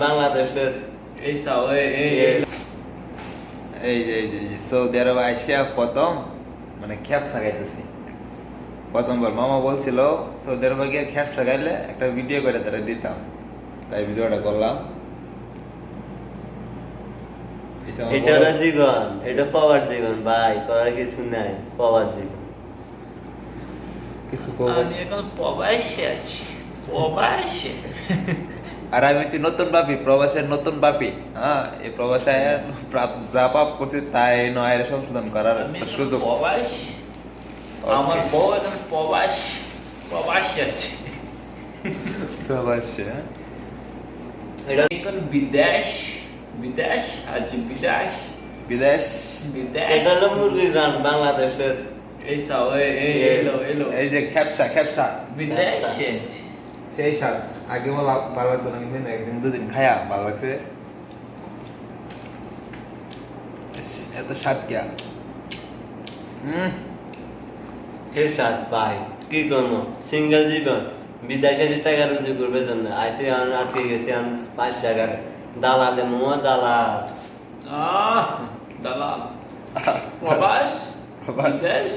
বাংলাদেশের এই যে সৌদি আরবে আইসা প্রথম মানে খ্যাপসা খাইতেছি। প্রথমবার মামা বলছিল সৌদি আরবে গিয়ে খ্যাপসা খাইলে একটা ভিডিও করে তারা দিতাম, তাই ভিডিওটা করলাম। এটা হলো জীবন, এটা পাওয়ার জীবন ভাই, করার কিছু নাই, পাওয়ার জীবন। কিছু আমি এখন প্রবাসে আছি, প্রবাসে। আর আমি হচ্ছি নতুন বাপি, প্রবাসের নতুন বাপি। হ্যাঁ, এই প্রবাসে যা পাপ করছি তাই নয় সংশোধন করার সুযোগ। প্রবাসী, আমার বউ এখন প্রবাসে আছে। প্রবাসে এটা এখন বিদেশ আছে, বিদেশ বিদেশ। এটা হলো মুরগির রান বাংলাদেশের। এলো এই যে খ্যাপসা বিদেশে আছে। সেই স্বাদ আগে বলা ভালো লাগতো না, কিন্তু একদিন দুদিন খায়া ভালো লাগছে। এত স্বাদ কিয়া। সে সাত ভাই, কি করবো, সিঙ্গেল জীবন। বিদেশে যে টাকা রুজি করবে জন্য আইসি আমি আটকে গেছি, আমি 5 টাকার দালালে মোয়া দালাল। দালাল প্রবাস প্রবাস। বিদেশ